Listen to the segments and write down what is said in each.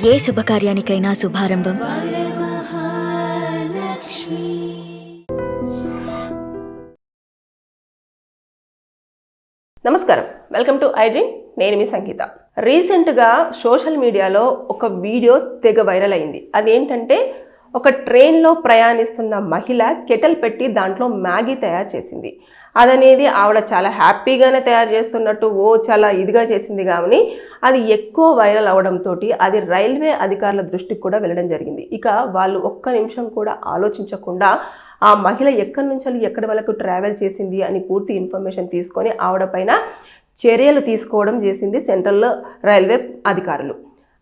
ఏ శుభకార్యానికైనా శుభారంభం నమస్కారం, welcome to I dream. నేను మీ సంగీత. రీసెంట్గా సోషల్ మీడియాలో ఒక వీడియో తెగ వైరల్ అయింది. అదేంటంటే ఒక ట్రైన్లో ప్రయాణిస్తున్న మహిళ కెటల్ పెట్టి దాంట్లో మ్యాగీ తయారు చేసింది. అదనేది ఆవిడ చాలా హ్యాపీగానే తయారు చేస్తున్నట్టు చాలా ఇదిగా చేసింది, కానీ అది ఎక్కువ వైరల్ అవడంతో అది రైల్వే అధికారుల దృష్టికి కూడా వెళ్ళడం జరిగింది. ఇక వాళ్ళు ఒక్క నిమిషం కూడా ఆలోచించకుండా ఆ మహిళ ఎక్కడి నుంచి ఎక్కడి వరకు ట్రావెల్ చేసింది అని పూర్తి ఇన్ఫర్మేషన్ తీసుకొని ఆవిడ పైన చర్యలు తీసుకోవడం చేసింది సెంట్రల్ రైల్వే అధికారులు.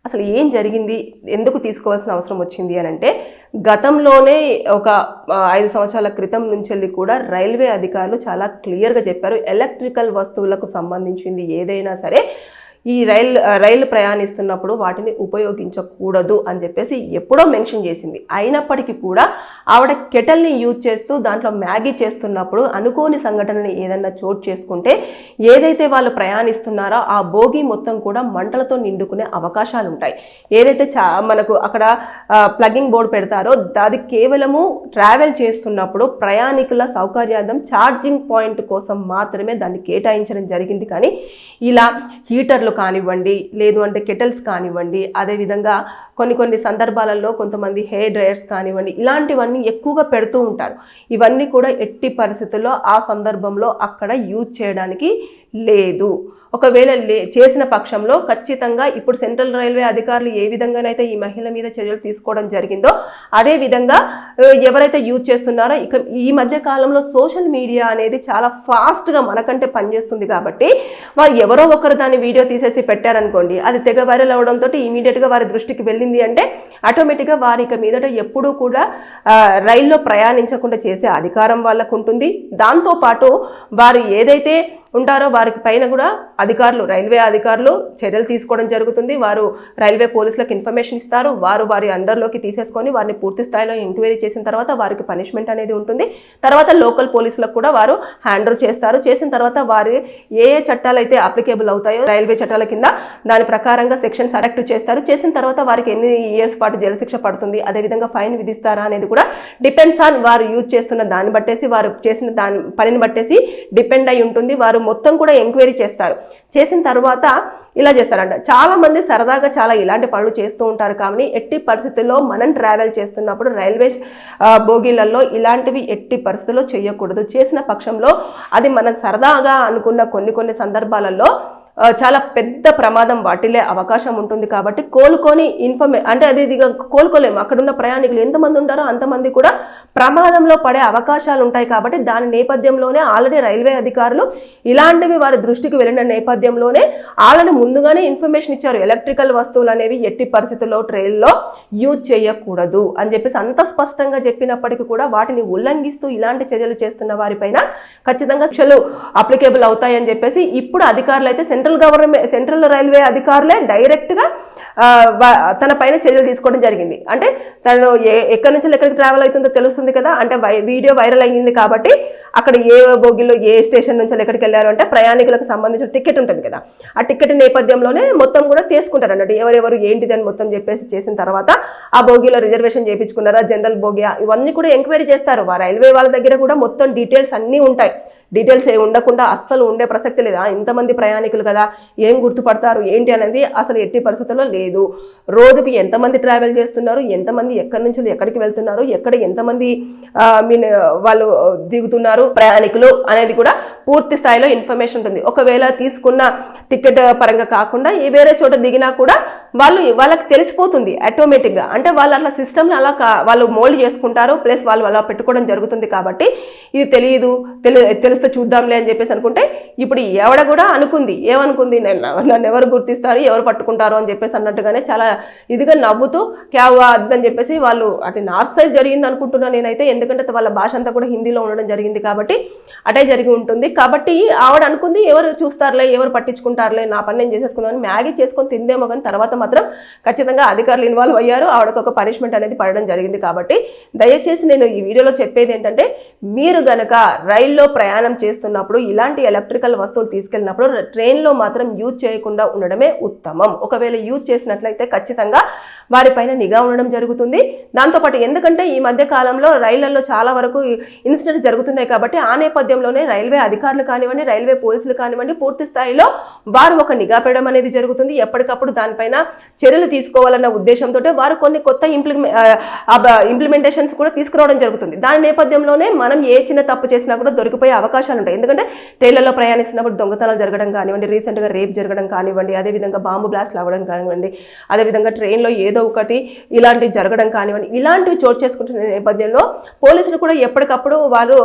అసలు ఏం జరిగింది, ఎందుకు తీసుకోవాల్సిన అవసరం వచ్చింది అని అంటే, గతంలోనే ఒక 5 సంవత్సరాల క్రితం నుంచి కూడా రైల్వే అధికారులు చాలా క్లియర్గా చెప్పారు, ఎలక్ట్రికల్ వస్తువులకు సంబంధించింది ఏదైనా సరే ఈ రైలు ప్రయాణిస్తున్నప్పుడు వాటిని ఉపయోగించకూడదు అని చెప్పేసి ఎప్పుడో మెన్షన్ చేసింది. అయినప్పటికీ కూడా ఆవిడ కెటల్ని యూజ్ చేస్తూ దాంట్లో మ్యాగీ చేస్తున్నప్పుడు అనుకోని సంఘటనని ఏదన్నా చోటు చేసుకుంటే ఏదైతే వాళ్ళు ప్రయాణిస్తున్నారో ఆ బోగి మొత్తం కూడా మంటలతో నిండుకునే అవకాశాలు ఉంటాయి. ఏదైతే మనకు అక్కడ ప్లగింగ్ బోర్డు పెడతారో అది కేవలము ట్రావెల్ చేస్తున్నప్పుడు ప్రయాణికుల సౌకర్యార్థం ఛార్జింగ్ పాయింట్ కోసం మాత్రమే దాన్ని కేటాయించడం జరిగింది. కానీ ఇలా హీటర్లు కానివ్వండి, లేదు అంటే కెటల్స్ కానివ్వండి, అదేవిధంగా కొన్ని సందర్భాలలో కొంతమంది హెయిర్ డ్రైయర్స్ కానివ్వండి, ఇలాంటివన్నీ ఎక్కువగా పెడుతూ ఉంటారు. ఇవన్నీ కూడా ఎట్టి పరిస్థితుల్లో ఆ సందర్భంలో అక్కడ యూజ్ చేయడానికి లేదు. ఒకవేళ చేసిన పక్షంలో ఖచ్చితంగా ఇప్పుడు సెంట్రల్ రైల్వే అధికారులు ఏ విధంగానైతే ఈ మహిళ మీద చర్యలు తీసుకోవడం జరిగిందో అదే విధంగా ఎవరైతే యూజ్ చేస్తున్నారో, ఇక ఈ మధ్య కాలంలో సోషల్ మీడియా అనేది చాలా ఫాస్ట్గా మనకంటే పనిచేస్తుంది కాబట్టి వారు ఎవరో ఒకరు దాని వీడియో తీసేసి పెట్టారనుకోండి, అది తెగ వైరల్ అవడంతో ఇమీడియట్గా వారి దృష్టికి వెళ్ళింది అంటే ఆటోమేటిక్గా వారి ఇక మీదట ఎప్పుడూ కూడా రైల్లో ప్రయాణించకుండా చేసే అధికారం వాళ్ళకు ఉంటుంది. దాంతోపాటు వారు ఏదైతే ఉంటారో వారికి పైన కూడా రైల్వే అధికారులు చర్యలు తీసుకోవడం జరుగుతుంది. వారు రైల్వే పోలీసులకు ఇన్ఫర్మేషన్ ఇస్తారు. వారి అండర్లోకి తీసేసుకొని వారిని పూర్తి స్థాయిలో ఎంక్వైరీ చేసిన తర్వాత వారికి పనిష్మెంట్ అనేది ఉంటుంది. తర్వాత లోకల్ పోలీసులకు కూడా వారు హ్యాండ్ ఓవర్ చేస్తారు. చేసిన తర్వాత వారు ఏ చట్టాలు అయితే అప్లికేబుల్ అవుతాయో రైల్వే చట్టాల కింద దాని ప్రకారంగా సెక్షన్స్ అరెక్ట్ చేస్తారు. చేసిన తర్వాత వారికి ఎన్ని ఇయర్స్ పాటు జైలు శిక్ష పడుతుంది, అదేవిధంగా ఫైన్ విధిస్తారా అనేది కూడా డిపెండ్స్ ఆన్ వారు యూజ్ చేస్తున్న దాన్ని బట్టేసి, వారు చేసిన పనిని బట్టేసి డిపెండ్ అయి ఉంటుంది. వారు మొత్తం కూడా ఎంక్వైరీ చేస్తారు. చేసిన తర్వాత ఇలా చేస్తారంట. చాలా మంది సరదాగా చాలా ఇలాంటి పనులు చేస్తూ ఉంటారు. కానీ ఎట్టి పరిస్థితుల్లో మనం ట్రావెల్ చేస్తున్నప్పుడు రైల్వే బోగీలలో ఇలాంటివి ఎట్టి పరిస్థితుల్లో చేయకూడదు. చేసిన పక్షంలో అది మనం సరదాగా అనుకున్న కొన్ని సందర్భాలలో చాలా పెద్ద ప్రమాదం వాటిల్లే అవకాశం ఉంటుంది. కాబట్టి కోలుకొని అంటే అది కోలుకోలేము. అక్కడున్న ప్రయాణికులు ఎంతమంది ఉంటారో అంతమంది కూడా ప్రమాదంలో పడే అవకాశాలు ఉంటాయి. కాబట్టి దాని నేపథ్యంలోనే ఆల్రెడీ రైల్వే అధికారులు ఇలాంటివి వారి దృష్టికి వెళ్ళిన నేపథ్యంలోనే ఆల్రెడీ ముందుగానే ఇన్ఫర్మేషన్ ఇచ్చారు, ఎలక్ట్రికల్ వస్తువులు అనేవి ఎట్టి పరిస్థితుల్లో ట్రైన్లో యూజ్ చేయకూడదు అని చెప్పేసి అంత స్పష్టంగా చెప్పినప్పటికీ కూడా వాటిని ఉల్లంఘిస్తూ ఇలాంటి చర్యలు చేస్తున్న వారిపైన ఖచ్చితంగా శిక్షలు అప్లికేబుల్ అవుతాయని చెప్పేసి ఇప్పుడు అధికారులు అయితే సెంట్రల్ రైల్వే అధికారులే డైరెక్ట్గా తన పైన చర్యలు తీసుకోవడం జరిగింది. అంటే తను ఎక్కడి నుంచి ఎక్కడికి ట్రావెల్ అవుతుందో తెలుస్తుంది కదా. అంటే వీడియో వైరల్ అయ్యింది కాబట్టి అక్కడ ఏ బోగిలో ఏ స్టేషన్ నుంచి ఎక్కడికి వెళ్ళారు అంటే ప్రయాణికులకు సంబంధించిన టికెట్ ఉంటుంది కదా, ఆ టికెట్ నేపథ్యంలోనే మొత్తం కూడా తీసుకుంటారు అన్నట్టు. ఎవరెవరు ఏంటిది అని మొత్తం చెప్పేసి చేసిన తర్వాత ఆ బోగిలో రిజర్వేషన్ చేయించుకున్నారా, జనరల్ బోగియా, ఇవన్నీ కూడా ఎంక్వైరీ చేస్తారు. రైల్వే వాళ్ళ దగ్గర కూడా మొత్తం డీటెయిల్స్ అన్నీ ఉంటాయి. డీటెయిల్స్ ఏ ఉండకుండా అస్సలు ఉండే ప్రసక్తి లేదా. ఇంతమంది ప్రయాణికులు కదా, ఏం గుర్తుపడతారు ఏంటి అనేది అసలు ఎట్టి పరిస్థితుల్లో లేదు. రోజుకి ఎంతమంది ట్రావెల్ చేస్తున్నారు, ఎంతమంది ఎక్కడి నుంచి ఎక్కడికి వెళ్తున్నారు, ఎక్కడ ఎంతమంది వాళ్ళు దిగుతున్నారు ప్రయాణికులు అనేది కూడా పూర్తి స్థాయిలో ఇన్ఫర్మేషన్ ఉంటుంది. ఒకవేళ తీసుకున్న టికెట్ పరంగా కాకుండా వేరే చోట దిగినా కూడా వాళ్ళకి తెలిసిపోతుంది ఆటోమేటిక్గా. అంటే వాళ్ళు అట్లా సిస్టమ్ని అలా వాళ్ళు మోల్డ్ చేసుకుంటారు. ప్లస్ వాళ్ళు అలా పెట్టుకోవడం జరుగుతుంది. కాబట్టి ఇది తెలిస్తే చూద్దాంలే అని చెప్పేసి అనుకుంటే ఇప్పుడు ఎవడ కూడా అనుకుంది, ఏమనుకుంది, నన్ను ఎవరు గుర్తిస్తారు, ఎవరు పట్టుకుంటారు అని చెప్పేసి అన్నట్టుగానే చాలా ఇదిగా నవ్వుతూ క్యావా అని చెప్పేసి వాళ్ళు అటు నార్త్ సైడ్ జరిగింది అనుకుంటున్నాను నేనైతే. ఎందుకంటే వాళ్ళ భాష అంతా కూడా హిందీలో ఉండడం జరిగింది కాబట్టి అటే జరిగి ఉంటుంది. కాబట్టి ఆవిడ అనుకుంది ఎవరు చూస్తారులే, ఎవరు పట్టించుకుంటారులే, నా పని నేను చేసేసుకుందామని మ్యాగీ చేసుకొని తిందేమో. కానీ తర్వాత మాత్రం ఖచ్చితంగా అధికారులు ఇన్వాల్వ్ అయ్యారు. ఆవిడకు ఒక పనిష్మెంట్ అనేది పడడం జరిగింది. కాబట్టి దయచేసి నేను ఈ వీడియోలో చెప్పేది ఏంటంటే, మీరు గనక రైల్లో ప్రయాణం చేస్తున్నప్పుడు ఇలాంటి ఎలక్ట్రికల్ ఎలక్ట్రికల్ వస్తువులు తీసుకెళ్ళినప్పుడు ట్రైన్లో మాత్రం యూజ్ చేయకుండా ఉండడమే ఉత్తమం. ఒకవేళ యూజ్ చేసినట్లయితే ఖచ్చితంగా వారిపైన నిఘా ఉండడం జరుగుతుంది. దాంతోపాటు ఎందుకంటే ఈ మధ్య కాలంలో రైళ్లలో చాలా వరకు ఇన్సిడెంట్ జరుగుతున్నాయి కాబట్టి ఆ నేపథ్యంలోనే రైల్వే అధికారులు కానివ్వండి, రైల్వే పోలీసులు కానివ్వండి, పూర్తి స్థాయిలో వారు ఒక నిఘా పెట్టడం అనేది జరుగుతుంది. ఎప్పటికప్పుడు దానిపైన చర్యలు తీసుకోవాలన్న ఉద్దేశంతో వారు కొన్ని కొత్త ఇంప్లిమెంటేషన్స్ కూడా తీసుకురావడం జరుగుతుంది. దాని నేపథ్యంలోనే మనం ఏ చిన్న తప్పు చేసినా కూడా దొరికిపోయే అవకాశాలు ఉంటాయి. ఎందుకంటే ట్రైన్లలో ప్రయాణిస్తున్నప్పుడు దొంగతనాలు జరగడం కానివ్వండి, రీసెంట్గా రేప్ జరగడం కానివ్వండి, అదేవిధంగా బాంబు బ్లాస్ట్లు అవ్వడం కానివ్వండి, అదేవిధంగా ట్రైన్లో ఏదో ఒకటి ఇలాంటివి జరగడం కానివ్వండి, ఇలాంటివి చోటు చేసుకుంటున్న నేపథ్యంలో పోలీసులు కూడా ఎప్పటికప్పుడు వారు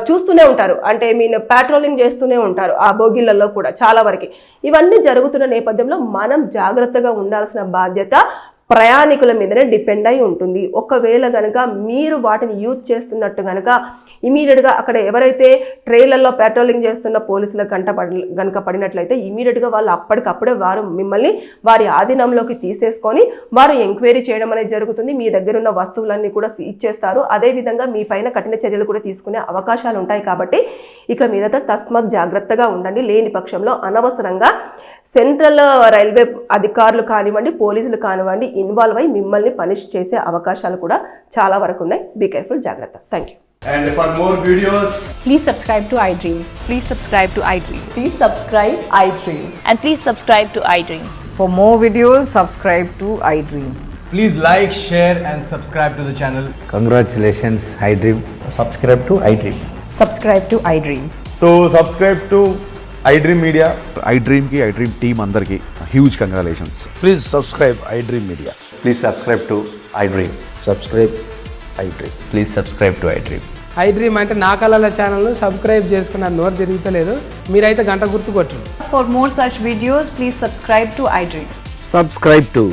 చూస్తూనే ఉంటారు. అంటే పెట్రోలింగ్ చేస్తూనే ఉంటారు ఆ బోగిళ్లలో కూడా చాలా వరకు. ఇవన్నీ జరుగుతున్న నేపథ్యంలో మనం జాగ్రత్తగా ఉండాల్సిన బాధ్యత ప్రయాణికుల మీదనే డిపెండ్ అయి ఉంటుంది. ఒకవేళ కనుక మీరు వాటిని యూజ్ చేస్తున్నట్టు కనుక ఇమీడియట్గా అక్కడ ఎవరైతే ట్రైన్లలో పెట్రోలింగ్ చేస్తున్న పోలీసుల గనక పడినట్లయితే ఇమీడియట్గా వాళ్ళు అప్పటికప్పుడే వారు మిమ్మల్ని వారి ఆధీనంలోకి తీసేసుకొని వారు ఎంక్వైరీ చేయడం అనేది జరుగుతుంది. మీ దగ్గర ఉన్న వస్తువులన్నీ కూడా సీజ్ చేస్తారు. అదేవిధంగా మీ పైన కఠిన చర్యలు కూడా తీసుకునే అవకాశాలు ఉంటాయి. కాబట్టి ఇక మీదట తస్మాత్ జాగ్రత్తగా ఉండండి. లేని పక్షంలో అనవసరంగా సెంట్రల్ రైల్వే అధికారులు కానివ్వండి, పోలీసులు కానివ్వండి ఇన్వాల్వ్ అయ్యి మిమ్మల్ని పనిష్ చేసే అవకాశాలు కూడా చాలా వరకు ఉన్నాయి. బీ కేర్ఫుల్, జాగ్రత్త. Thank you. And for more videos, Please subscribe to iDream. Please subscribe to iDream. Please subscribe iDream. And please subscribe to iDream. For more videos, subscribe to iDream. please like, share and subscribe to the channel. Congratulations, iDream. Subscribe to iDream. Subscribe to iDream. So subscribe to iDream Media. iDream ki iDream team andarki huge congratulations. Please subscribe iDream Media. Please subscribe to iDream. Subscribe iDream. Please subscribe to iDream. iDream అంటే నా కళల ఛానల్ను subscribe చేసుకున్న నోరు తిరుగుతలేదు. మీరైతే గంట గుర్తు కొట్టండి. For more such videos, please subscribe to iDream. Subscribe to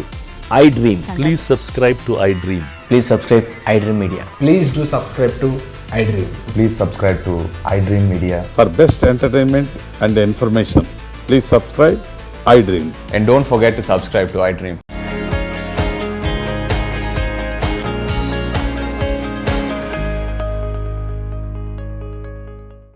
iDream. Please subscribe to iDream. Please subscribe iDream Media. Please do subscribe to iDream. Please subscribe to iDream Media. For best entertainment and information, please subscribe iDream. And don't forget to subscribe to iDream.